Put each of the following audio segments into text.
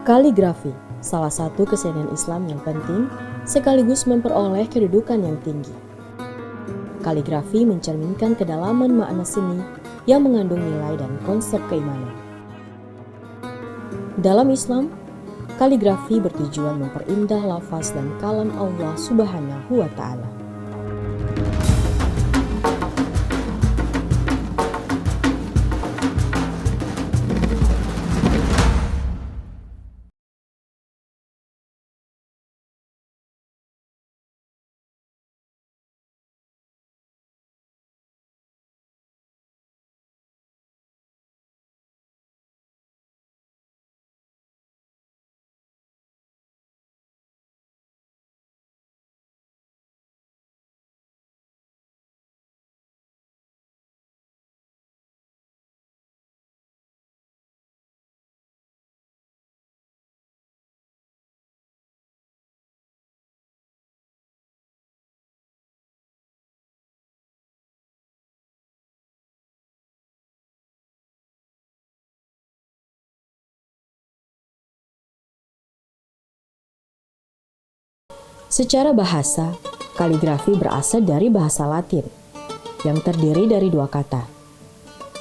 Kaligrafi, salah satu kesenian Islam yang penting, sekaligus memperoleh kedudukan yang tinggi. Kaligrafi mencerminkan kedalaman makna seni yang mengandung nilai dan konsep keimanan. Dalam Islam, kaligrafi bertujuan memperindah lafaz dan kalam Allah Subhanahu wa Ta'ala. Secara bahasa, kaligrafi berasal dari bahasa Latin yang terdiri dari dua kata,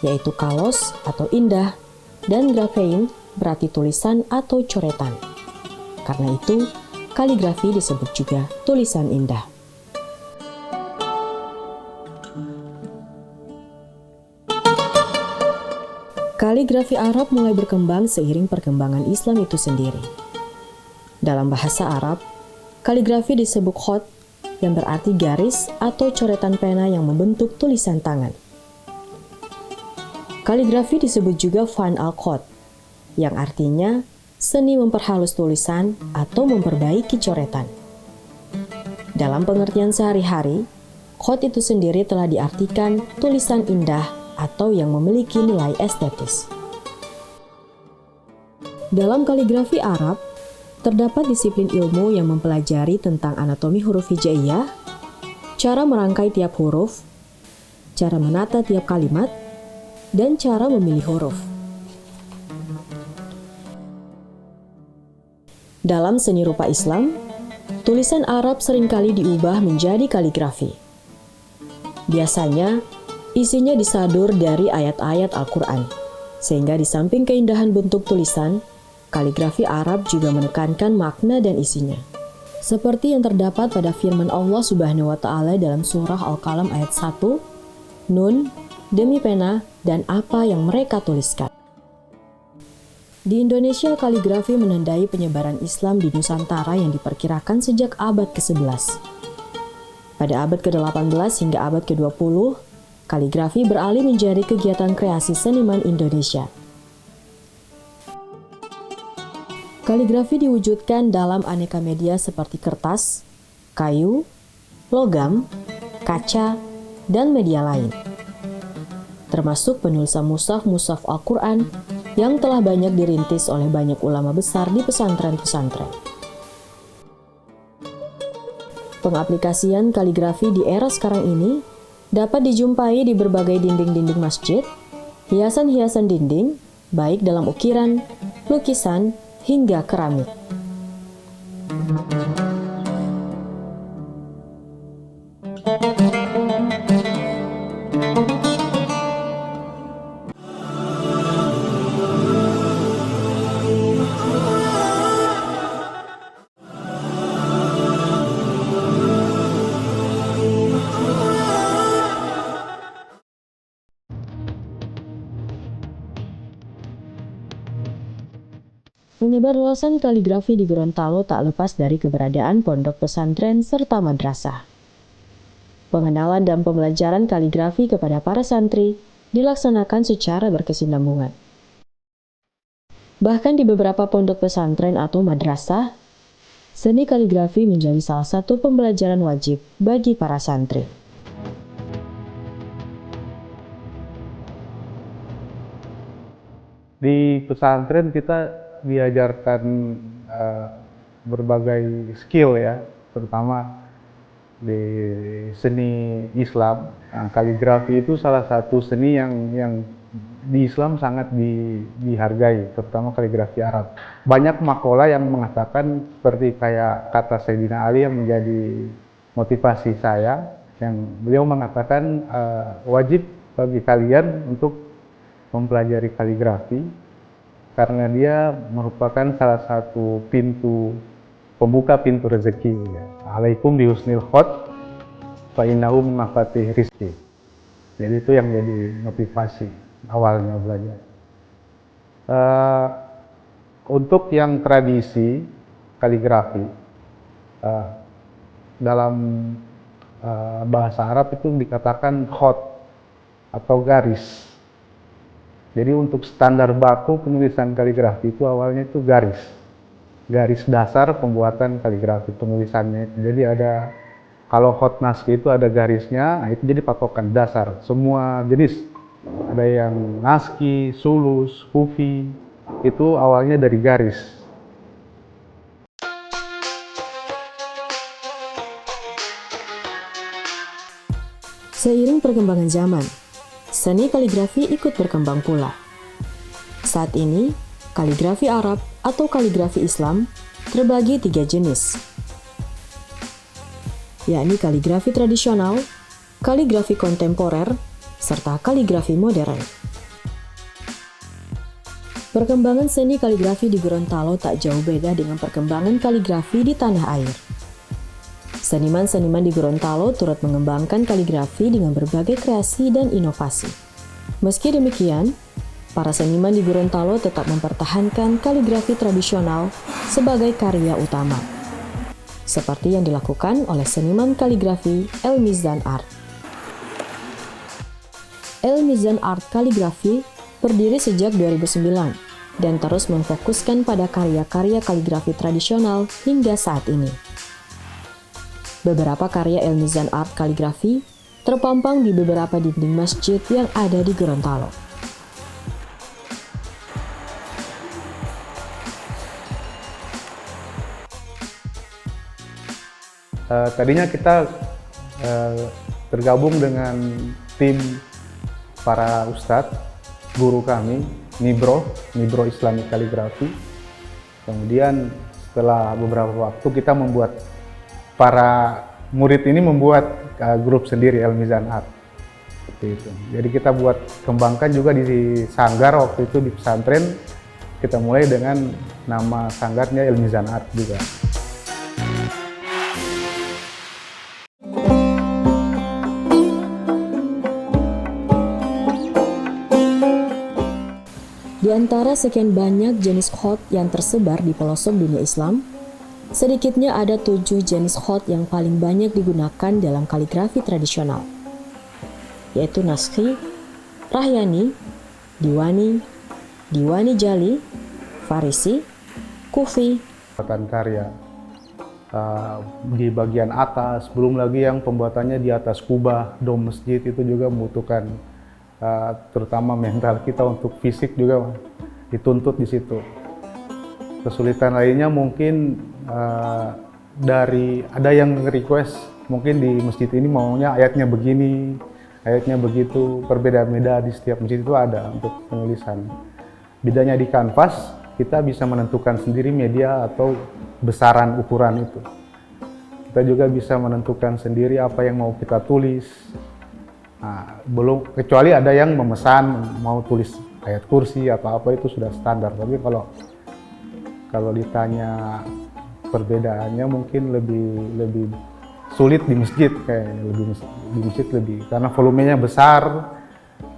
yaitu kalos atau indah dan graphein berarti tulisan atau coretan. Karena itu, kaligrafi disebut juga tulisan indah. Kaligrafi Arab mulai berkembang seiring perkembangan Islam itu sendiri. Dalam bahasa Arab, kaligrafi disebut khot yang berarti garis atau coretan pena yang membentuk tulisan tangan. Kaligrafi disebut juga fan al-khot yang artinya seni memperhalus tulisan atau memperbaiki coretan. Dalam pengertian sehari-hari, khot itu sendiri telah diartikan tulisan indah atau yang memiliki nilai estetis. Dalam kaligrafi Arab, terdapat disiplin ilmu yang mempelajari tentang anatomi huruf hijaiyah, cara merangkai tiap huruf, cara menata tiap kalimat, dan cara memilih huruf. Dalam seni rupa Islam, tulisan Arab seringkali diubah menjadi kaligrafi. Biasanya, isinya disadur dari ayat-ayat Al-Quran, sehingga di samping keindahan bentuk tulisan, kaligrafi Arab juga menekankan makna dan isinya. Seperti yang terdapat pada firman Allah Subhanahu wa Ta'ala dalam surah Al-Qalam ayat 1, Nun, demi pena dan apa yang mereka tuliskan. Di Indonesia, kaligrafi menandai penyebaran Islam di Nusantara yang diperkirakan sejak abad ke-11. Pada abad ke-18 hingga abad ke-20, kaligrafi beralih menjadi kegiatan kreasi seniman Indonesia. Kaligrafi diwujudkan dalam aneka media seperti kertas, kayu, logam, kaca, dan media lain. Termasuk penulisan mushaf Al-Quran yang telah banyak dirintis oleh banyak ulama besar di pesantren-pesantren. Pengaplikasian kaligrafi di era sekarang ini dapat dijumpai di berbagai dinding-dinding masjid, hiasan-hiasan dinding, baik dalam ukiran, lukisan, hingga keramik. Penyebarluasan kaligrafi di Gorontalo tak lepas dari keberadaan pondok pesantren serta madrasah. Pengenalan dan pembelajaran kaligrafi kepada para santri dilaksanakan secara berkesinambungan. Bahkan di beberapa pondok pesantren atau madrasah, seni kaligrafi menjadi salah satu pembelajaran wajib bagi para santri. Di pesantren kita diajarkan berbagai skill ya, terutama di seni Islam. Nah, kaligrafi itu salah satu seni yang di Islam sangat dihargai, terutama kaligrafi Arab. Banyak makalah yang mengatakan seperti kayak kata Sayyidina Ali yang menjadi motivasi saya, yang beliau mengatakan wajib bagi kalian untuk mempelajari kaligrafi karena dia merupakan salah satu pembuka pintu rezeki. Ya. Alaikum bi husnil khot fa innahu min mafatih rizki. Jadi itu yang jadi motivasi awalnya belajar. Untuk yang tradisi kaligrafi, dalam bahasa Arab itu dikatakan khot atau garis. Jadi untuk standar baku penulisan kaligrafi itu awalnya itu garis dasar pembuatan kaligrafi penulisannya. Jadi ada, kalau khot naskah itu ada garisnya, itu jadi patokan dasar semua jenis. Ada yang naskih, sulus, kufi, itu awalnya dari garis. Seiring perkembangan zaman, seni kaligrafi ikut berkembang pula. Saat ini, kaligrafi Arab atau kaligrafi Islam terbagi 3 jenis, yakni kaligrafi tradisional, kaligrafi kontemporer, serta kaligrafi modern. Perkembangan seni kaligrafi di Gorontalo tak jauh beda dengan perkembangan kaligrafi di tanah air. Seniman-seniman di Gorontalo turut mengembangkan kaligrafi dengan berbagai kreasi dan inovasi. Meski demikian, para seniman di Gorontalo tetap mempertahankan kaligrafi tradisional sebagai karya utama, seperti yang dilakukan oleh seniman kaligrafi El Mizan Art. El Mizan Art Kaligrafi berdiri sejak 2009 dan terus memfokuskan pada karya-karya kaligrafi tradisional hingga saat ini. Beberapa karya El Mizan Art Kaligrafi terpampang di beberapa dinding masjid yang ada di Gorontalo. Tadinya kita tergabung dengan tim para ustadz, guru kami, Nibro Islamic Kaligrafi. Kemudian setelah beberapa waktu kita para murid ini membuat grup sendiri El Mizan Art. Seperti itu. Jadi kita kembangkan juga di sanggar waktu itu di pesantren. Kita mulai dengan nama sanggarnya El Mizan Art juga. Di antara sekian banyak jenis khot yang tersebar di pelosok dunia Islam, sedikitnya ada 7 jenis khot yang paling banyak digunakan dalam kaligrafi tradisional, yaitu naskhi, rahyani, diwani, diwani jali, farisi, kufi, Pembuatan karya di bagian atas, belum lagi yang pembuatannya di atas kubah, dom masjid itu juga membutuhkan terutama mental kita untuk fisik juga dituntut di situ. Kesulitan lainnya mungkin ada yang request mungkin di masjid ini maunya ayatnya begini, ayatnya begitu, berbeda-beda di setiap masjid itu ada untuk penulisan. Bedanya di kanvas, kita bisa menentukan sendiri media atau besaran ukuran itu. Kita juga bisa menentukan sendiri apa yang mau kita tulis. Nah, belum kecuali ada yang memesan mau tulis ayat kursi atau apa itu sudah standar. Tapi kalau ditanya perbedaannya mungkin lebih sulit di masjid di masjid lebih karena volumenya besar,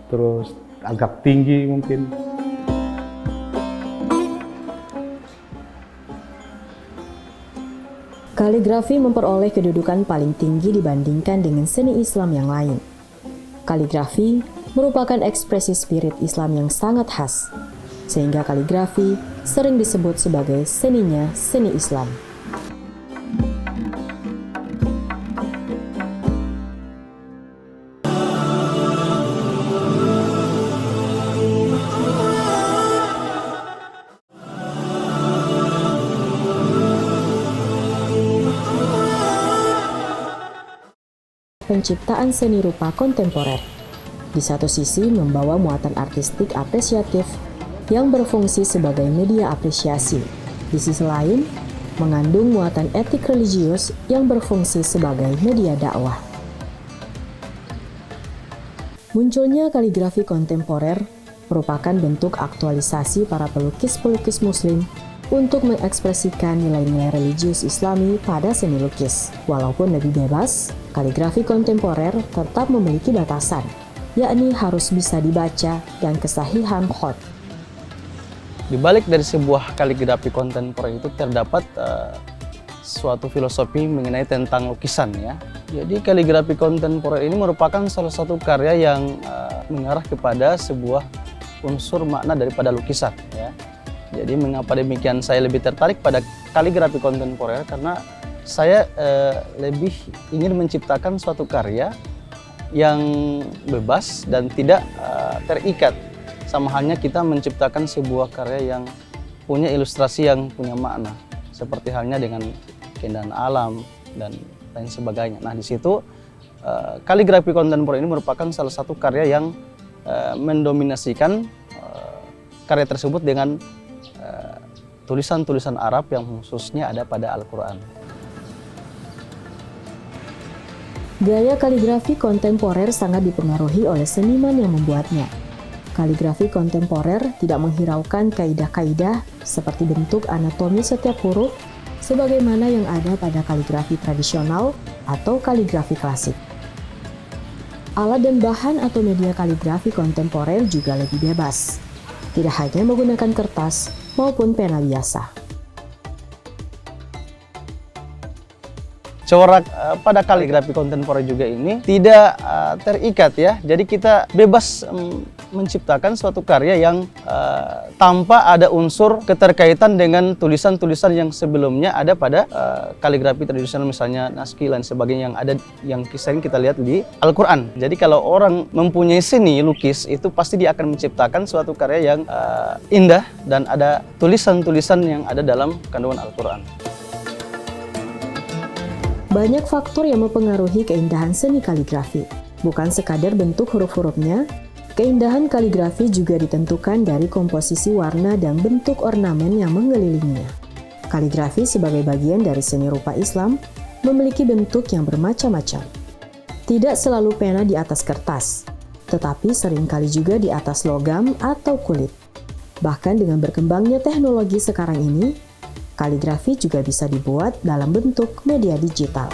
terus agak tinggi mungkin. Kaligrafi memperoleh kedudukan paling tinggi dibandingkan dengan seni Islam yang lain. Kaligrafi merupakan ekspresi spirit Islam yang sangat khas, sehingga kaligrafi sering disebut sebagai seninya seni Islam. Penciptaan seni rupa kontemporer. Di satu sisi membawa muatan artistik apresiatif yang berfungsi sebagai media apresiasi. Di sisi lain, mengandung muatan etik religius yang berfungsi sebagai media dakwah. Munculnya kaligrafi kontemporer merupakan bentuk aktualisasi para pelukis-pelukis muslim untuk mengekspresikan nilai-nilai religius Islami pada seni lukis. Walaupun lebih bebas, kaligrafi kontemporer tetap memiliki batasan, yakni harus bisa dibaca dan kesahihan khot. Di balik dari sebuah kaligrafi kontemporer itu terdapat suatu filosofi mengenai tentang lukisan ya. Jadi kaligrafi kontemporer ini merupakan salah satu karya yang mengarah kepada sebuah unsur makna daripada lukisan ya. Jadi mengapa demikian saya lebih tertarik pada kaligrafi kontemporer karena saya lebih ingin menciptakan suatu karya yang bebas dan tidak terikat. Sama halnya kita menciptakan sebuah karya yang punya ilustrasi yang punya makna, seperti halnya dengan keindahan alam dan lain sebagainya. Nah, di situ kaligrafi kontemporer ini merupakan salah satu karya yang mendominasikan karya tersebut dengan tulisan-tulisan Arab yang khususnya ada pada Al-Quran. Gaya kaligrafi kontemporer sangat dipengaruhi oleh seniman yang membuatnya. Kaligrafi kontemporer tidak menghiraukan kaidah-kaidah seperti bentuk anatomi setiap huruf sebagaimana yang ada pada kaligrafi tradisional atau kaligrafi klasik. Alat dan bahan atau media kaligrafi kontemporer juga lebih bebas, tidak hanya menggunakan kertas maupun pena biasa. Corak pada kaligrafi kontemporer juga ini tidak terikat ya. Jadi kita bebas menciptakan suatu karya yang tanpa ada unsur keterkaitan dengan tulisan-tulisan yang sebelumnya ada pada kaligrafi tradisional, misalnya naskih dan sebagainya yang sering kita lihat di Al-Quran. Jadi kalau orang mempunyai seni lukis itu pasti dia akan menciptakan suatu karya yang indah dan ada tulisan-tulisan yang ada dalam kandungan Al-Quran. Banyak faktor yang mempengaruhi keindahan seni kaligrafi. Bukan sekadar bentuk huruf-hurufnya, keindahan kaligrafi juga ditentukan dari komposisi warna dan bentuk ornamen yang mengelilinginya. Kaligrafi sebagai bagian dari seni rupa Islam memiliki bentuk yang bermacam-macam. Tidak selalu pena di atas kertas, tetapi seringkali juga di atas logam atau kulit. Bahkan dengan berkembangnya teknologi sekarang ini, kaligrafi juga bisa dibuat dalam bentuk media digital.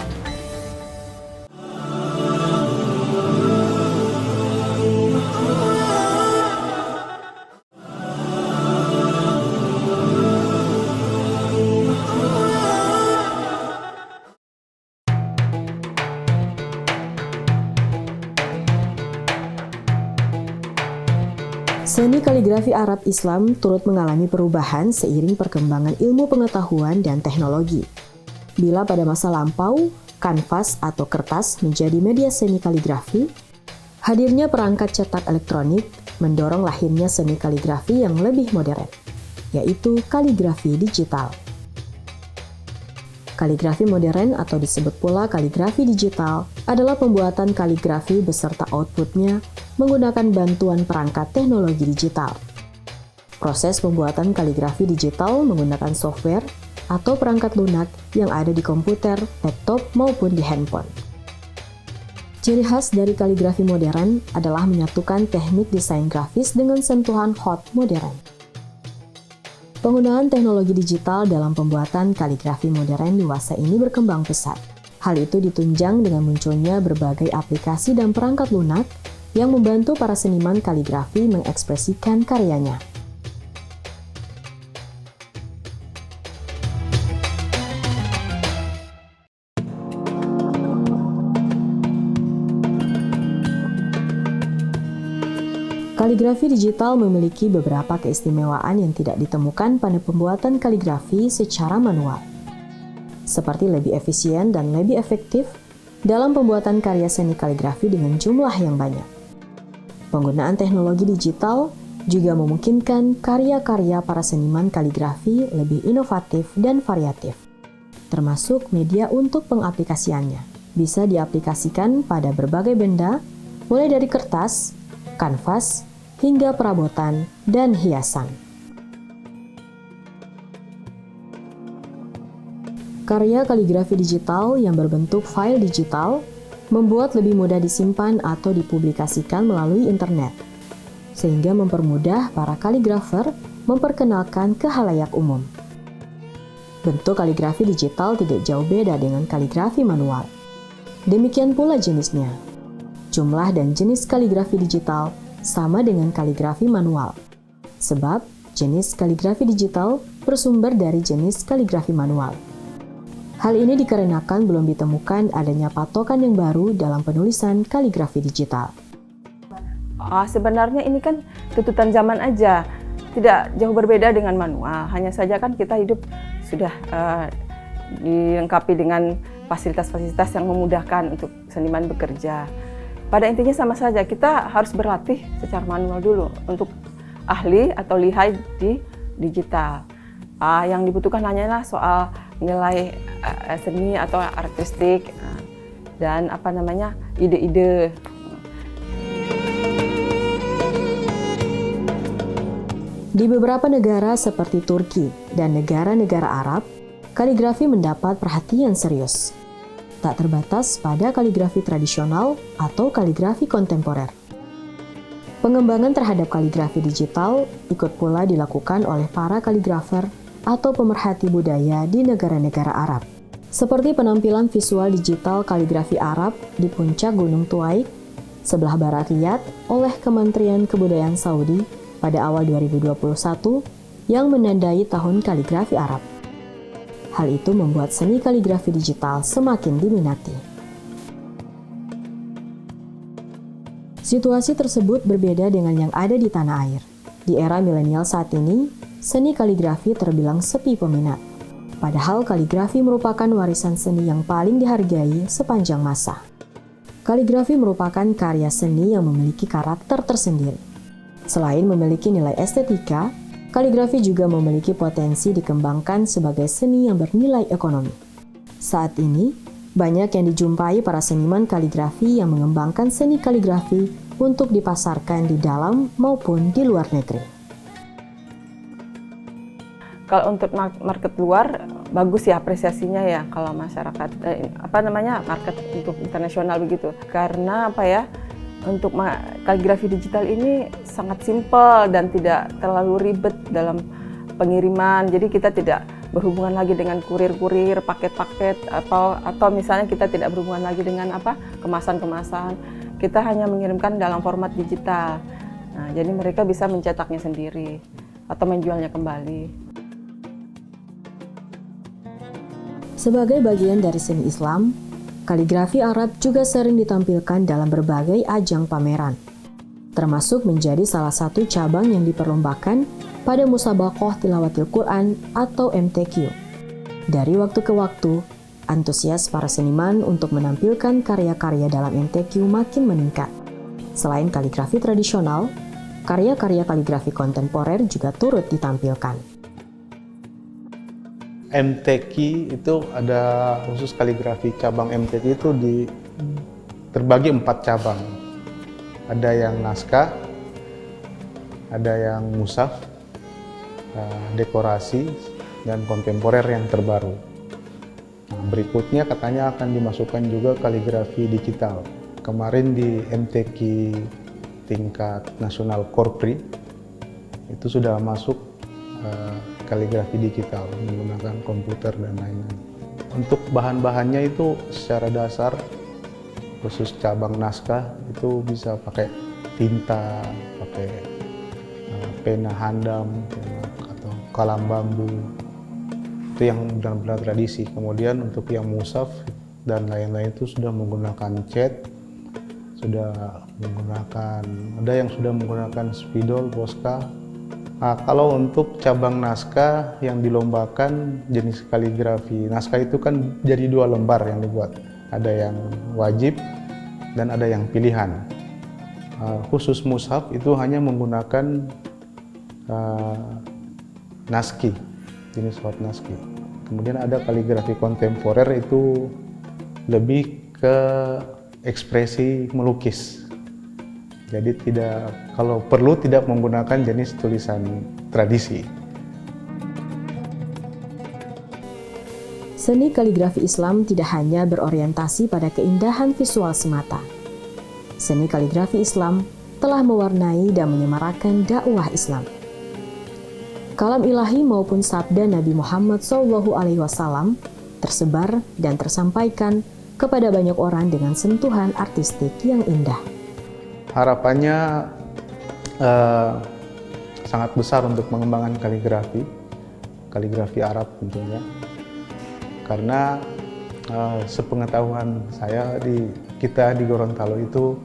Seni kaligrafi Arab Islam turut mengalami perubahan seiring perkembangan ilmu pengetahuan dan teknologi. Bila pada masa lampau, kanvas atau kertas menjadi media seni kaligrafi, hadirnya perangkat cetak elektronik mendorong lahirnya seni kaligrafi yang lebih modern, yaitu kaligrafi digital. Kaligrafi modern atau disebut pula kaligrafi digital adalah pembuatan kaligrafi beserta outputnya menggunakan bantuan perangkat teknologi digital. Proses pembuatan kaligrafi digital menggunakan software atau perangkat lunak yang ada di komputer, laptop, maupun di handphone. Ciri khas dari kaligrafi modern adalah menyatukan teknik desain grafis dengan sentuhan hot modern. Penggunaan teknologi digital dalam pembuatan kaligrafi modern di masa ini berkembang pesat. Hal itu ditunjang dengan munculnya berbagai aplikasi dan perangkat lunak yang membantu para seniman kaligrafi mengekspresikan karyanya. Kaligrafi digital memiliki beberapa keistimewaan yang tidak ditemukan pada pembuatan kaligrafi secara manual, seperti lebih efisien dan lebih efektif dalam pembuatan karya seni kaligrafi dengan jumlah yang banyak. Penggunaan teknologi digital juga memungkinkan karya-karya para seniman kaligrafi lebih inovatif dan variatif, termasuk media untuk pengaplikasiannya. Bisa diaplikasikan pada berbagai benda, mulai dari kertas, kanvas, hingga perabotan dan hiasan. Karya kaligrafi digital yang berbentuk file digital membuat lebih mudah disimpan atau dipublikasikan melalui internet, sehingga mempermudah para kaligrafer memperkenalkan ke khalayak umum. Bentuk kaligrafi digital tidak jauh beda dengan kaligrafi manual. Demikian pula jenisnya. Jumlah dan jenis kaligrafi digital sama dengan kaligrafi manual, sebab jenis kaligrafi digital bersumber dari jenis kaligrafi manual. Hal ini dikarenakan belum ditemukan adanya patokan yang baru dalam penulisan kaligrafi digital. Sebenarnya ini kan tuntutan zaman aja, tidak jauh berbeda dengan manual. Hanya saja kan kita hidup sudah dilengkapi dengan fasilitas-fasilitas yang memudahkan untuk seniman bekerja. Pada intinya sama saja, kita harus berlatih secara manual dulu untuk ahli atau lihai di digital. Yang dibutuhkan hanyalah soal nilai seni atau artistik dan ide-ide. Di beberapa negara seperti Turki dan negara-negara Arab, kaligrafi mendapat perhatian serius. Tak terbatas pada kaligrafi tradisional atau kaligrafi kontemporer. Pengembangan terhadap kaligrafi digital ikut pula dilakukan oleh para kaligrafer atau pemerhati budaya di negara-negara Arab. Seperti penampilan visual digital kaligrafi Arab di puncak Gunung Tuaik, sebelah barat Riyadh oleh Kementerian Kebudayaan Saudi pada awal 2021 yang menandai tahun kaligrafi Arab. Hal itu membuat seni kaligrafi digital semakin diminati. Situasi tersebut berbeda dengan yang ada di tanah air. Di era milenial saat ini, seni kaligrafi terbilang sepi peminat. Padahal kaligrafi merupakan warisan seni yang paling dihargai sepanjang masa. Kaligrafi merupakan karya seni yang memiliki karakter tersendiri. Selain memiliki nilai estetika, kaligrafi juga memiliki potensi dikembangkan sebagai seni yang bernilai ekonomi. Saat ini, banyak yang dijumpai para seniman kaligrafi yang mengembangkan seni kaligrafi untuk dipasarkan di dalam maupun di luar negeri. Kalau untuk market luar, bagus ya apresiasinya ya kalau masyarakat, market untuk internasional begitu. Karena untuk kaligrafi digital ini sangat simpel dan tidak terlalu ribet dalam pengiriman. Jadi kita tidak berhubungan lagi dengan kurir-kurir, paket-paket, atau misalnya kita tidak berhubungan lagi dengan kemasan-kemasan. Kita hanya mengirimkan dalam format digital. Nah, jadi mereka bisa mencetaknya sendiri atau menjualnya kembali. Sebagai bagian dari seni Islam, kaligrafi Arab juga sering ditampilkan dalam berbagai ajang pameran, termasuk menjadi salah satu cabang yang diperlombakan pada Musabaqah Tilawatil Quran atau MTQ. Dari waktu ke waktu, antusias para seniman untuk menampilkan karya-karya dalam MTQ makin meningkat. Selain kaligrafi tradisional, karya-karya kaligrafi kontemporer juga turut ditampilkan. MTQ itu ada khusus kaligrafi cabang MTQ itu terbagi 4 cabang. Ada yang naskah, ada yang mushaf, dekorasi, dan kontemporer yang terbaru. Nah, berikutnya katanya akan dimasukkan juga kaligrafi digital. Kemarin di MTQ tingkat nasional Korpri itu sudah masuk kaligrafi digital menggunakan komputer dan lain-lain. Untuk bahan-bahannya itu secara dasar khusus cabang naskah itu bisa pakai tinta, pakai pena handam atau kalam bambu. Itu yang benar-benar tradisi. Kemudian untuk yang mushaf dan lain-lain itu sudah menggunakan cat, ada yang sudah menggunakan spidol, Posca. Nah, kalau untuk cabang naskah yang dilombakan jenis kaligrafi, naskah itu kan jadi 2 lembar yang dibuat. Ada yang wajib dan ada yang pilihan. Khusus mushaf itu hanya menggunakan naskih, jenis hot naskih. Kemudian ada kaligrafi kontemporer itu lebih ke ekspresi melukis. Jadi kalau perlu tidak menggunakan jenis tulisan tradisi. Seni kaligrafi Islam tidak hanya berorientasi pada keindahan visual semata. Seni kaligrafi Islam telah mewarnai dan menyemarakan dakwah Islam. Kalam ilahi maupun sabda Nabi Muhammad SAW tersebar dan tersampaikan kepada banyak orang dengan sentuhan artistik yang indah. Harapannya sangat besar untuk mengembangkan kaligrafi Arab tentunya. Karena sepengetahuan saya kita di Gorontalo itu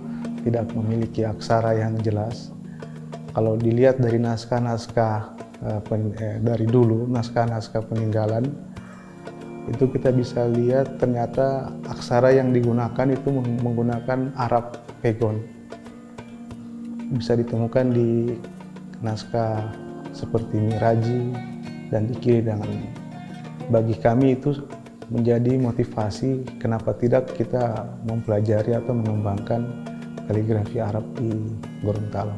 tidak memiliki aksara yang jelas. Kalau dilihat dari naskah-naskah dari dulu, naskah-naskah peninggalan, itu kita bisa lihat ternyata aksara yang digunakan itu menggunakan Arab Pegon. Bisa ditemukan di naskah seperti Miraji dan Dikiridangan. Bagi kami itu menjadi motivasi kenapa tidak kita mempelajari atau mengembangkan kaligrafi Arab di Gorontalo.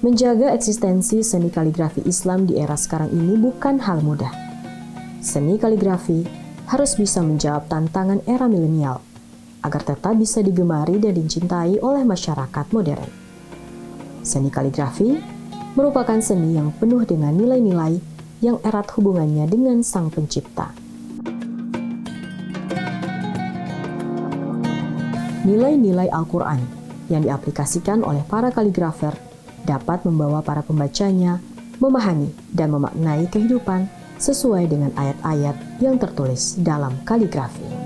Menjaga eksistensi seni kaligrafi Islam di era sekarang ini bukan hal mudah. Seni kaligrafi harus bisa menjawab tantangan era milenial agar tetap bisa digemari dan dicintai oleh masyarakat modern. Seni kaligrafi merupakan seni yang penuh dengan nilai-nilai yang erat hubungannya dengan Sang Pencipta. Nilai-nilai Al-Quran yang diaplikasikan oleh para kaligrafer dapat membawa para pembacanya memahami dan memaknai kehidupan sesuai dengan ayat-ayat yang tertulis dalam kaligrafi.